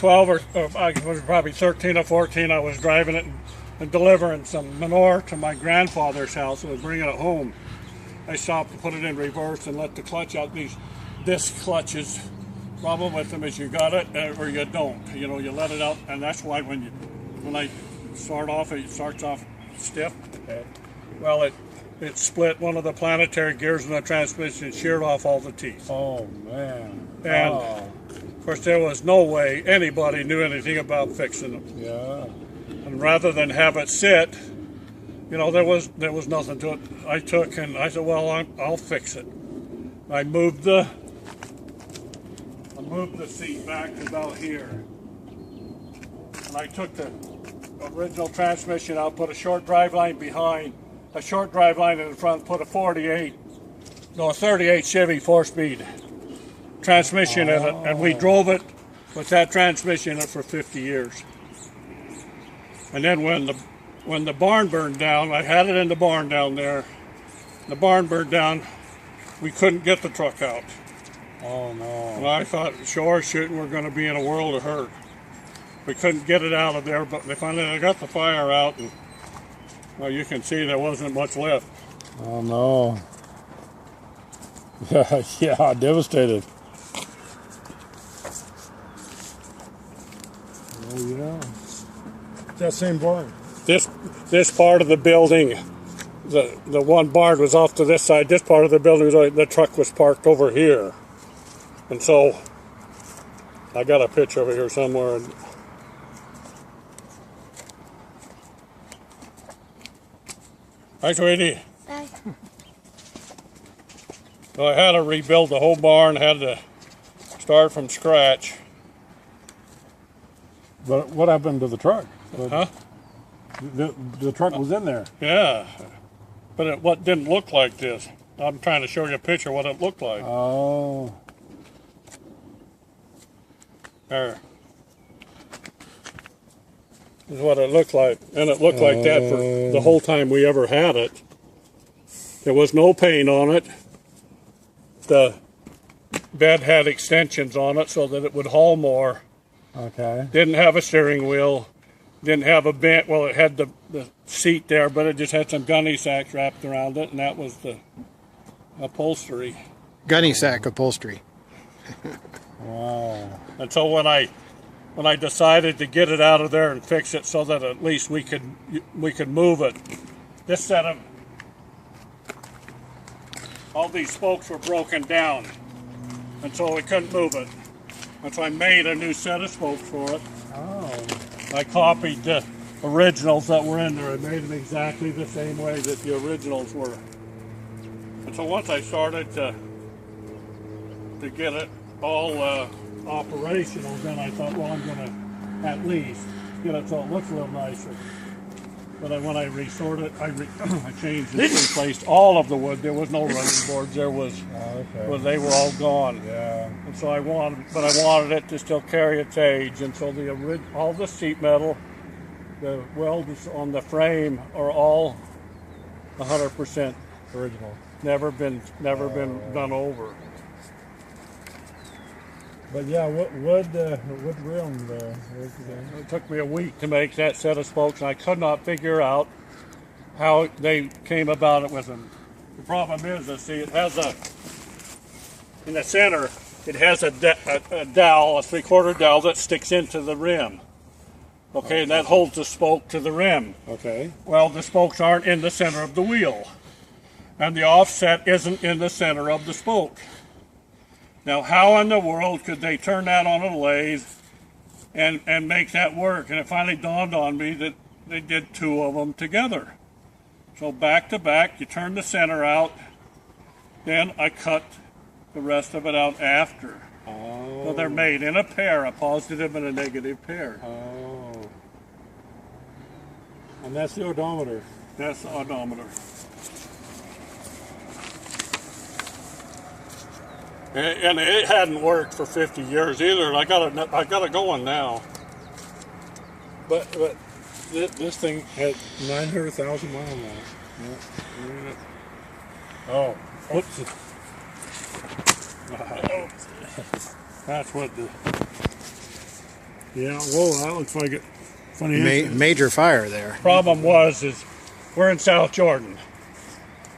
12 or I was probably 13 or 14. I was driving it and delivering some manure to my grandfather's house. I was bringing it home. I stopped to put it in reverse and let the clutch out. These disc clutches, problem with them is you got it or you don't. You know, you let it out, and that's why when I start off, it starts off stiff. Okay. Well, it split one of the planetary gears in the transmission and sheared off all the teeth. Oh man. And of course, there was no way anybody knew anything about fixing them. Yeah. And rather than have it sit, you know, there was nothing to it. I took and I said, well, I'll fix it. I moved the seat back to about here, and I took the original transmission out, put a short drive line behind, a short drive line in the front, put a 38 Chevy 4-speed transmission in it, and we drove it with that transmission in it for 50 years. And then when the barn burned down, I had it in the barn down there. The barn burned down. We couldn't get the truck out. Oh no. And I thought, sure shooting, we're going to be in a world of hurt. We couldn't get it out of there, but they finally got the fire out, and well, you can see there wasn't much left. Oh no. Yeah, yeah, devastated. Oh yeah. That same barn. This part of the building, the one barn was off to this side. This part of the building, the truck was parked over here. And so, I got a picture over here somewhere. Hi, sweetie. Bye. So I had to rebuild the whole barn, had to start from scratch. But what happened to the truck? Huh? The truck was in there. Yeah, but it didn't look like this. I'm trying to show you a picture of what it looked like. Oh. There. This is what it looked like. And it looked like that for the whole time we ever had it. There was no paint on it. The bed had extensions on it so that it would haul more. Okay. Didn't have a steering wheel. Didn't have a bent. Well, it had the seat there, but it just had some gunny sacks wrapped around it, and that was the upholstery. Gunny sack upholstery. Wow. And so when I decided to get it out of there and fix it so that at least we could move it, this set of all these spokes were broken down, and so we couldn't move it. And so I made a new set of spokes for it. Oh. I copied the originals that were in there. I made them exactly the same way that the originals were. And so once I started to get it all operational, then I thought, well, I'm going to at least get it so it looks a little nicer. But when I restored it, I changed it, replaced all of the wood. There was no running boards. There was, well, they were all gone. Yeah. And so I wanted it to still carry its age. And so all the seat metal, the welds on the frame are all 100% Original. Never been done over. But yeah, wood rim there. It took me a week to make that set of spokes, and I could not figure out how they came about it with them. The problem is, see, it has in the center, it has a dowel, a 3/4 dowel that sticks into the rim. Okay, and that holds the spoke to the rim. Okay. Well, the spokes aren't in the center of the wheel, and the offset isn't in the center of the spoke. Now, how in the world could they turn that on a lathe and make that work? And it finally dawned on me that they did two of them together. So back to back, you turn the center out, then I cut the rest of it out after. Oh. So they're made in a pair, a positive and a negative pair. Oh. And that's the odometer. That's the odometer. And it hadn't worked for 50 years either. I got it going now. But this thing had 900,000 miles on it. Yeah. Oh, whoops! That's what Yeah, whoa, that looks like it. Funny. Major fire there. Problem was, is we're in South Jordan.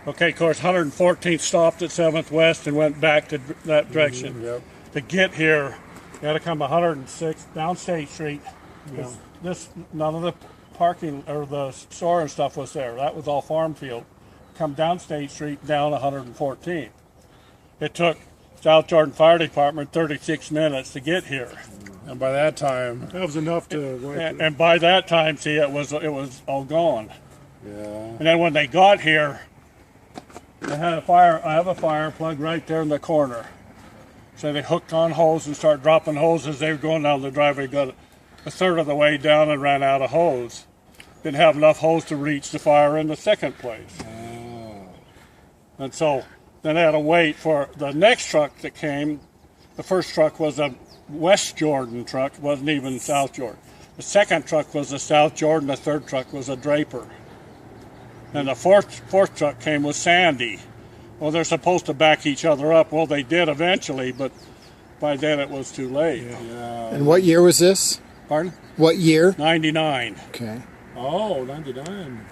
Okay, of course, 114th stopped at 7th West and went back to that direction. Yep. To get here, you had to come 106 down State Street. Yeah. None of the parking or the store and stuff was there. That was all farm field. Come down State Street, down 114th. It took South Jordan Fire Department 36 minutes to get here. And by that time, that was enough to. And by that time, see, it was all gone. Yeah. And then when they got here, they had a fire. I have a fire plug right there in the corner. So they hooked on hose and started dropping hoses. They were going down the driveway, got a third of the way down and ran out of hose. Didn't have enough hose to reach the fire in the second place. Oh. And so then they had to wait for the next truck that came. The first truck was a West Jordan truck. It wasn't even South Jordan. The second truck was a South Jordan. The third truck was a Draper. And the fourth truck came with Sandy. Well, they're supposed to back each other up. Well, they did eventually, but by then it was too late. Yeah. And what year was this? Pardon? What year? 99. Okay. Oh, 99.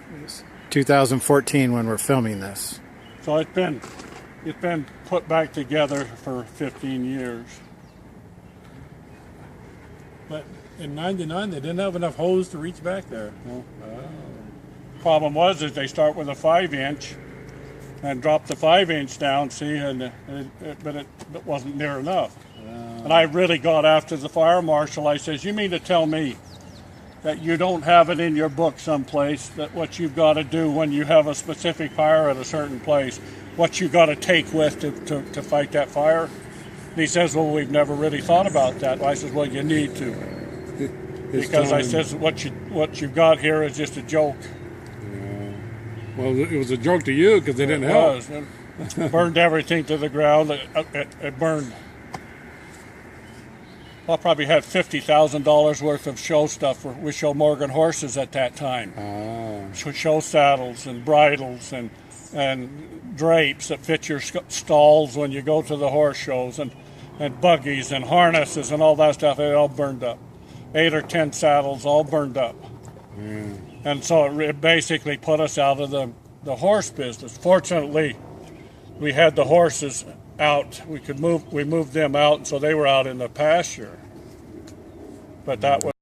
2014 when we're filming this. So it's been put back together for 15 years. But in 99, they didn't have enough hose to reach back there. No. Problem was is they start with a 5-inch and drop the 5-inch down, see, but it wasn't near enough. And I really got after the fire marshal. I says, you mean to tell me that you don't have it in your book someplace, that what you've got to do when you have a specific fire at a certain place, what you got to take with to fight that fire? And he says, well, we've never really thought about that. Well, I says, well, you need to. Because I says, what you've got here is just a joke. Well, it was a joke to you because they didn't help. It burned everything to the ground. It burned. I probably had $50,000 worth of show stuff with Show Morgan horses at that time. Show saddles and bridles and drapes that fit your stalls when you go to the horse shows, and buggies and harnesses and all that stuff. It all burned up. 8 or 10 saddles all burned up. And so it basically put us out of the horse business. Fortunately, we had the horses out. We moved them out, and so they were out in the pasture. But that was